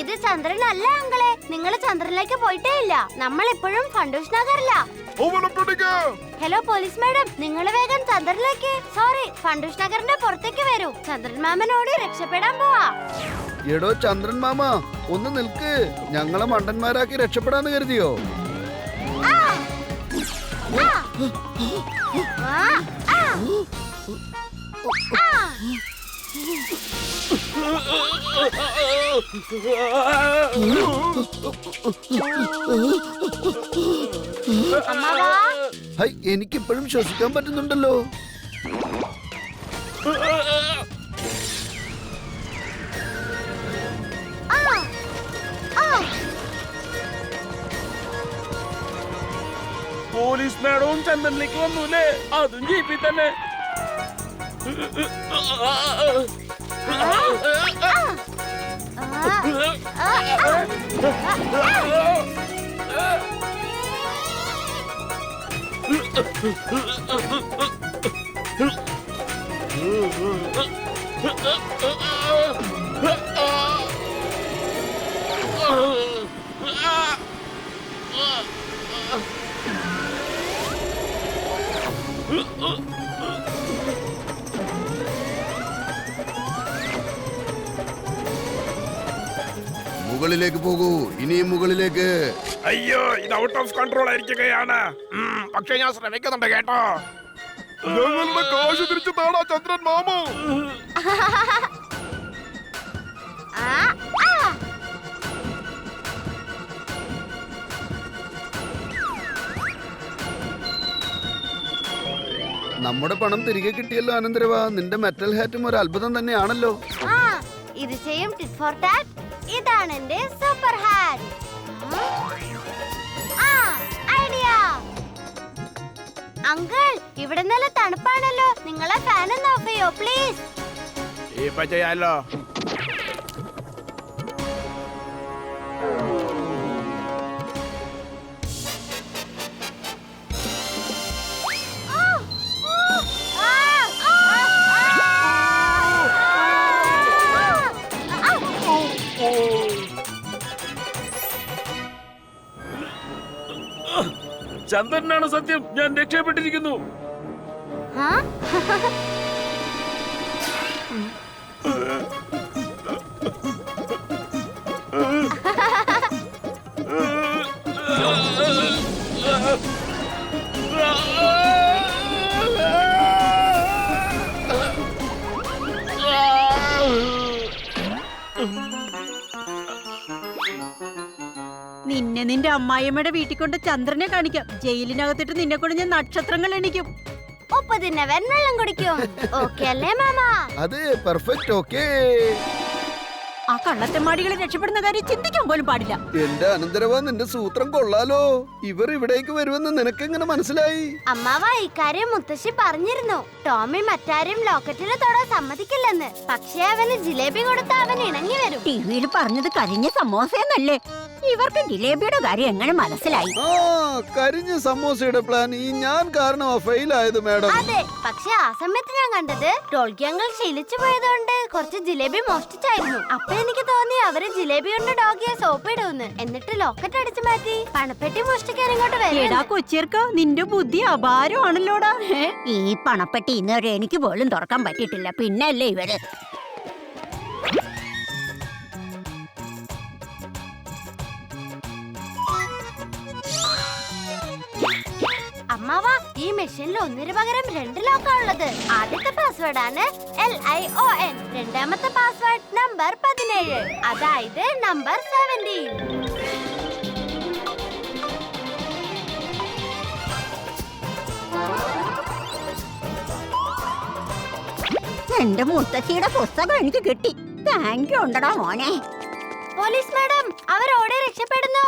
ഇത് ചന്ദ്രനല്ല അങ്കിളെ. നിങ്ങൾ ചന്ദ്രനിലേക്ക് പോയിട്ടേ ഇല്ല. നമ്മൾ ഇപ്പോഴും ഫണ്ടൂഷ് നഗറില. ഹലോ പോലീസ് മാഡം, നിങ്ങൾ വേഗം ചന്ദ്രനിലേക്ക്, സോറി ഫണ്ടൂഷ് നഗറിന്റെ പുറത്തേക്ക് വരൂ. ചന്ദ്രൻ മാമനോട് രക്ഷപ്പെടാൻ പോവാ. എടോ ചന്ദ്രൻ മാമ, ഒന്ന് നിൽക്ക്. ഞങ്ങളെ മണ്ടന്മാരാക്കി രക്ഷപ്പെടാന്ന് കരുതിയോ? ഹൈ, എനിക്കിപ്പോഴും ശ്വസിക്കാൻ പറ്റുന്നുണ്ടല്ലോ. പോലീസ് മാഡവും ചന്ദ്രനിലേക്ക് വന്നൂലേ? അതും ജീപ്പിൽ തന്നെ. മുകളിലേക്ക് പോകൂ, ഇനിയും മുകളിലേക്ക്. അയ്യോ, ഇത് ഔട്ട് ഓഫ് കൺട്രോൾ ആയിരിക്കുകയാണ്. പക്ഷെ ഞാൻ ശ്രമിക്കുന്നുണ്ട് കേട്ടോ. ഞങ്ങളുടെ കാശ് തിരിച്ചു താടാ ചന്ദ്രൻ മാമു. നമ്മുടെ പണം തിരികെ കിട്ടിയല്ലോ അനന്തരവാ. നിന്റെ മെറ്റൽ ഹാറ്റും ഒരു അത്ഭുതം തന്നെയാണല്ലോ. ഇത് ചെയ്യും ടിറ്റ് ഫോർ ടാറ്റ്. ഇതാണ് എന്റെ സൂപ്പർ ഹാറ്റ്. ഐഡിയ. അങ്കിൾ, ഇവിടെ നല്ല തണുപ്പാണല്ലോ. നിങ്ങളെ ഫാൻ ഒന്ന് ഓഫ് ചെയ്യോ പ്ലീസ്? ഇപ്പൊ ചെയ്യാലോ. ചന്ദ്രനാണ് സത്യം. ഞാൻ രക്ഷപ്പെട്ടിരിക്കുന്നു. നിന്നെ നിന്റെ അമ്മായിയമ്മയുടെ വീട്ടിൽ കൊണ്ട് ചന്ദ്രനെ കാണിക്കാം. ജയിലിനകത്തിട്ട് നിന്നെ കൊണ്ട് ഞാൻ നക്ഷത്രങ്ങൾ എണിക്കും. ഉപ്പ് തിന്നവൻ വെള്ളം കുടിക്കും. ഓക്കേ അല്ലേ മാമ? അതെ, പെർഫെക്റ്റ്. ഓക്കേ. ആ കള്ളത്തെമ്മാടികളെ രക്ഷപ്പെടുന്ന കാര്യം ചിന്തിക്കാൻ പോലും പാടില്ല. എന്റെ അനന്തരവാ, നിന്റെ സൂത്രം കൊള്ളാലോ. ഇവർ ഇവിടേക്ക് വരുമെന്ന് നിനക്കെങ്ങനെ മനസ്സിലായി? അമ്മാവ, ഇക്കാര്യം മുത്തശ്ശി പറഞ്ഞിരുന്നു. ടോമി മറ്റാരും ലോക്കറ്റിന് തൊടാൻ സമ്മതിക്കില്ലെന്ന്. പക്ഷേ അവന് ജിലേബി കൊടുത്ത അവൻ ഇണങ്ങി വരും. ടിവിയിൽ പറഞ്ഞത് കരിഞ്ഞ സമോസയെന്നല്ലേ? ഇവർക്ക് ജിലേബിയുടെ കാര്യം എങ്ങനെ മനസ്സിലായി? കരിഞ്ഞ സമോസയുടെ പ്ലാൻ ഈ ഞാൻ കാരണമാ ഫെയിൽ ആയത് മാഡം. അതെ, പക്ഷെ ആ സമയത്ത് ഞാൻ കണ്ടത് ഡോൾക്കി അങ്കിൾ ശീലിച്ചു പോയതുകൊണ്ട് കുറച്ച് ജിലേബി മോഷ്ടിച്ചായിരുന്നു. അപ്പൊ എനിക്ക് തോന്നി അവര് ജിലേബി കൊണ്ട് ഡോഗിയെ സോപ്പ് ഇടുന്നു. എന്നിട്ട് ലോക്കറ്റ് അടിച്ചു മാറ്റി പണപ്പെട്ടി മോഷ്ടിക്കാൻ ഇങ്ങോട്ട് വരും. കൊച്ചിയർക്ക, നിന്റെ ബുദ്ധി അപാരമാണല്ലോടാ. ഈ പണപ്പെട്ടി ഇന്നുവരെ എനിക്ക് പോലും തുറക്കാൻ പറ്റിയിട്ടില്ല. പിന്നല്ലേ ഇവര്. അമ്മാവ, ഈ മെഷീനിൽ ഒന്നിന് പകരം 2 ലോക്കാ ഉള്ളത്. ആദ്യത്തെ പാസ്വേഡ് ആണ് LION. രണ്ടാമത്തെ പാസ്വേഡ് നമ്പർ 17, അതായത് നമ്പർ 17. എന്റെ മുത്തശ്ശിയുടെ പുസ്തകം എനിക്ക് കിട്ടി. താങ്ക് യു ഉണ്ടടാ മോനെ. പോലീസ് മാഡം, അവർ ഓടി രക്ഷപ്പെടുന്നു.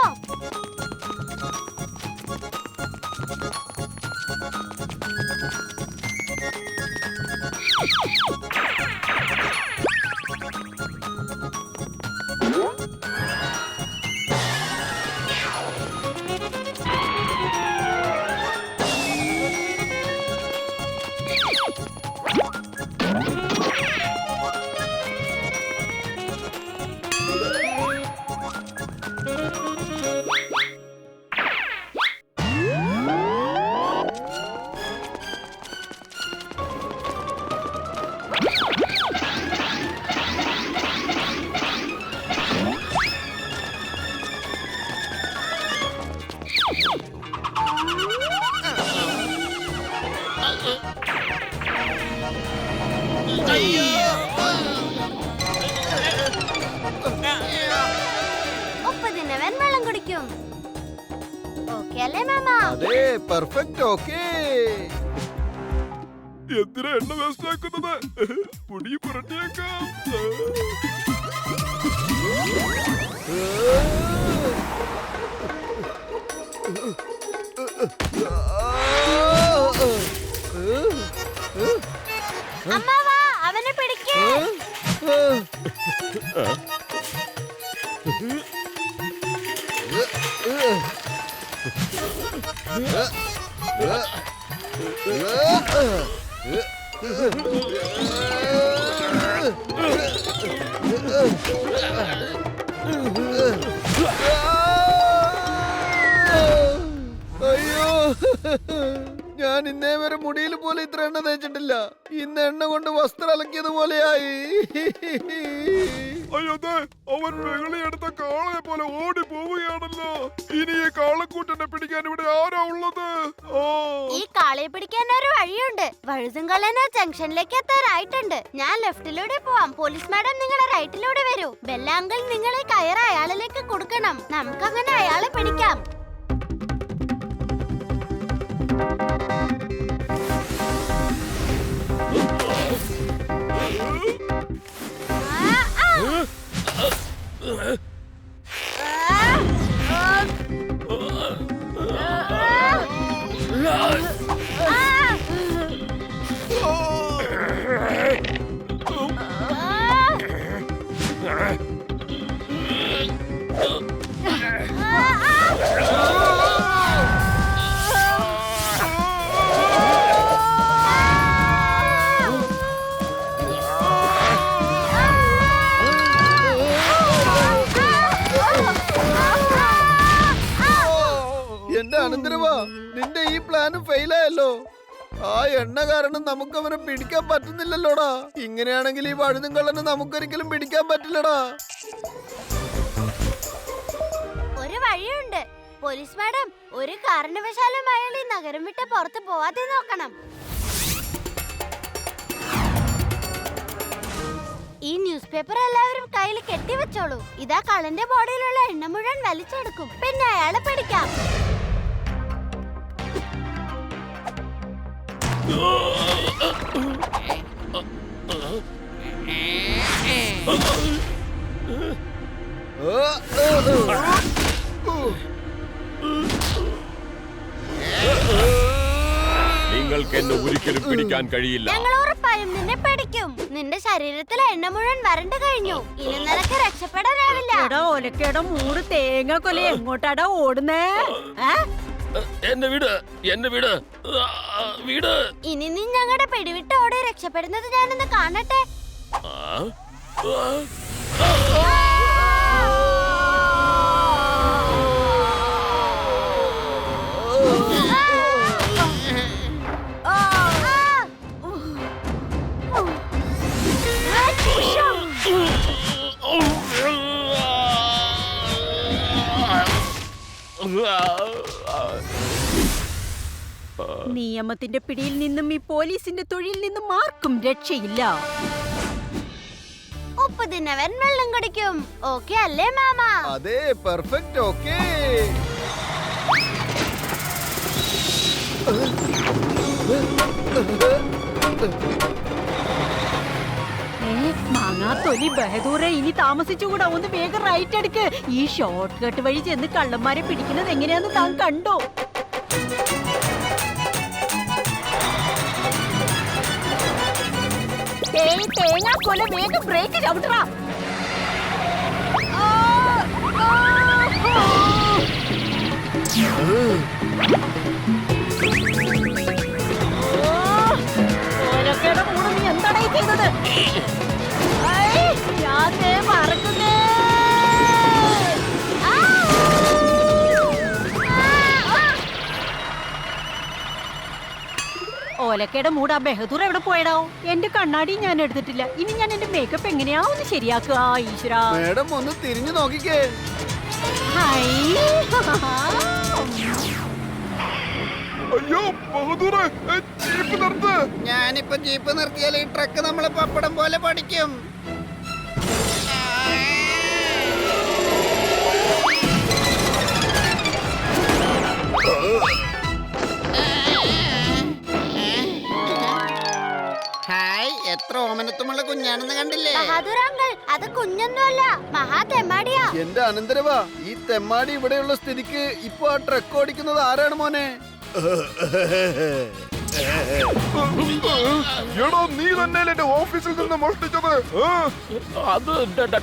പിടിക്കും. ഓക്കേ അല്ലേ മാമ? അതെ പെർഫെക്റ്റ് ഓക്കേ. എന്തിനാ എണ്ണ വേസ്റ്റ് ആക്കുന്നത്? പൊടി പുരട്ടിയേക്കാം. അമ്മാവാ അവനെ പിടിക്കേ. അയ്യോ ഞാൻ ഇന്നേ വരെ മുടിയിൽ പോലെ ഇത്ര എണ്ണ തേച്ചിട്ടില്ല. ഇന്ന് എണ്ണ കൊണ്ട് വസ്ത്രം അലക്കിയത് പോലെയായി. അയ്യോ അവൻ വെളിയെടുത്ത കാളയെ പോലെ ഓടി പോവുകയാണല്ലോ. ഇനി ഈ കാളക്കൂട്ടനെ പിടിക്കാൻ ഇവിടെ ആരാ ഉള്ളത്? ഈ കാളയെ പിടിക്കാൻ ഒരു വഴിയുണ്ട്. വഴുതുംകള്ളന് ജംഗ്ഷനിലേക്ക് എത്താറായിട്ടുണ്ട്. ഞാൻ ലെഫ്റ്റിലൂടെ പോവാം. പോലീസ് മാഡം നിങ്ങളെ റൈറ്റിലൂടെ വരൂ. ബെല്ലാങ്കിൾ നിങ്ങളെ കയറ് അയാളിലേക്ക് കൊടുക്കണം. നമുക്കങ്ങനെ അയാളെ പിടിക്കാം. എന്റെ അനന്തരവാ, നിന്റെ ഈ പ്ലാനും ഫെയിലായല്ലോ. ആ എണ്ണ കാരണം നമുക്ക് അവനെ പിടിക്കാൻ പറ്റുന്നില്ലല്ലോടാ. ഇങ്ങനെയാണെങ്കിൽ ഈ വഴുതും കള്ളനെ നമുക്കൊരിക്കലും പിടിക്കാൻ പറ്റില്ലടാ. ഒരു വഴിയുണ്ട്. പോലീസ് മാഡം, ഒരു കാരണവശാലും അയാൾ ഈ നഗരം വിട്ട് പുറത്ത് പോവാതെ നോക്കണം. ഈ ന്യൂസ് പേപ്പർ എല്ലാവരും കയ്യിൽ കെട്ടിവെച്ചോളൂ. ഇതാ കള്ളന്റെ ബോഡിയിലുള്ള എണ്ണ മുഴുവൻ വലിച്ചെടുക്കും. പിന്നെ അയാളെ പിടിക്കാം. നിങ്ങൾക്ക് എന്നെ ഒരിക്കലും പിടിക്കാൻ കഴിയില്ല. ഞങ്ങൾ ഉറപ്പായും നിന്നെ പിടിക്കും. നിന്റെ ശരീരത്തിലെ എണ്ണ മുഴുവൻ വരണ്ടു കഴിഞ്ഞു. ഇനി നിനക്ക് രക്ഷപ്പെടാനാവില്ല. എടാ ഒലക്കേടെ മൂട് തേങ്ങ കൊല എങ്ങോട്ടാടാ ഓടുന്നേ? എന്നെ വിട്, എന്നെ വിട്, വിട്. ഇനി നീ ഞങ്ങളുടെ പിടിവിട്ട് ഓടി രക്ഷപ്പെടുന്നത് ഞാനൊന്ന് കാണട്ടെ. നിയമത്തിന്റെ പിടിയിൽ നിന്നും ഈ പോലീസിന്റെ തൊഴിൽ നിന്നും ആർക്കും രക്ഷയില്ല. ഉപ്പ് തിന്നവൻ വെള്ളം കുടിക്കും. ഓക്കെ അല്ലേ മാമ? അതെ പെർഫെക്റ്റ് ഓക്കേ. മാങ്ങാത്തൊലി ബഹദൂറെ, ഇനി താമസിച്ചുകൂടാ. ഒന്ന് വേഗം റൈറ്റ് എടുക്ക്. ഈ ഷോർട്ട് കട്ട് വഴി ചെന്ന് കള്ളന്മാരെ പിടിക്കുന്നത് എങ്ങനെയാന്ന് താൻ കണ്ടോ? തേങ്ങാ കൊല വേഗം ബ്രേക്ക് ചവിട്ടറാ. നീ എന്താടാ ഈ ചെയ്തത്? മറക്കുന്നേ. ഓലക്കയുടെ മൂട് ആ ബഹദൂർ എവിടെ പോയടാവോ? എന്റെ കണ്ണാടി ഞാൻ എടുത്തിട്ടില്ല. ഇനി ഞാൻ എന്റെ മേക്കപ്പ് എങ്ങനെയാ ഒന്ന് ശരിയാക്കുക? ഈശ്വരാ, മേഡം ഒന്ന് തിരിഞ്ഞു നോക്കിക്കേ. അയ്യോ ബഹദൂറെ, ജീപ്പ് നിർത്ത്. ഞാനിപ്പോ ജീപ്പ് നിർത്തിയാൽ ഈ ട്രക്ക് നമ്മളെ പപ്പടം പോലെ പഠിക്കും. അത് കുഞ്ഞൊന്നുമല്ല, മഹാ തെമ്മാടിയാ. എന്റെ അനന്തരവാ, ഈ തെമ്മാടി ഇവിടെയുള്ള സ്ഥിതിക്ക് ഇപ്പൊ ആ ട്രക്ക് ഓടിക്കുന്നത് ആരാണ് മോനെ? എടാ നീ തന്നെ എന്റെ ഓഫീസിൽ നിന്ന് മോഷ്ടിച്ചത്. അത്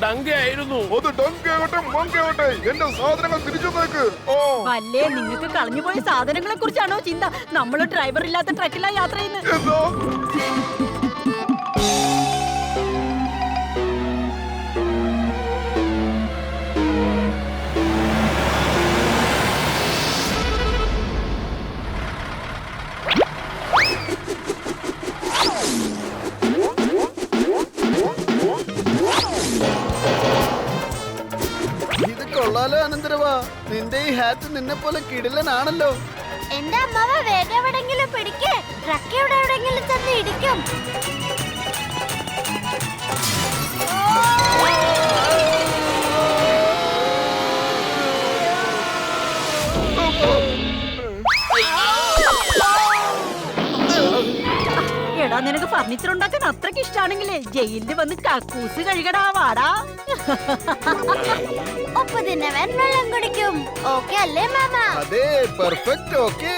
ഡങ്കയായിരുന്നു. അത് ഡങ്കാവട്ടെ മങ്കാവട്ടെ എന്റെ സാധനങ്ങൾ തിരിച്ചു തേക്ക്. ഓ വല്ലേ നിങ്ങൾക്ക് കളഞ്ഞുപോയ സാധനങ്ങളെ കുറിച്ചാണോ ചിന്ത? നമ്മള് ഡ്രൈവർ ഇല്ലാത്ത ട്രക്കിലാ യാത്ര ചെയ്യുന്നത്. എന്താ ഇത് കൊള്ളാലോ അനന്തരവാ, നിന്റെ ഈ ഹാറ്റ് നിന്നെ പോലെ കിടിലനാണല്ലോ. എന്റെ അമ്മാവ വേഗം എവിടെങ്കിലും പിടിക്ക്, ട്രക്ക് ഇവിടെ എവിടെങ്കിലും ചെന്ന് ഇടിക്കും. എടാ നിനക്ക് ഫർണിച്ചർ ഉണ്ടാക്കാൻ അത്രക്ക് ഇഷ്ടാണെങ്കിലേ ജയിലിൽ വന്ന് കക്കൂസ് കഴുകടാ വാടാ. ഉപ്പ് തിന്നവൻ വെള്ളം കുടിക്കും. ഓക്കെ അല്ലേ മാമ? അതെ, പെർഫെക്റ്റ്. ഓക്കെ.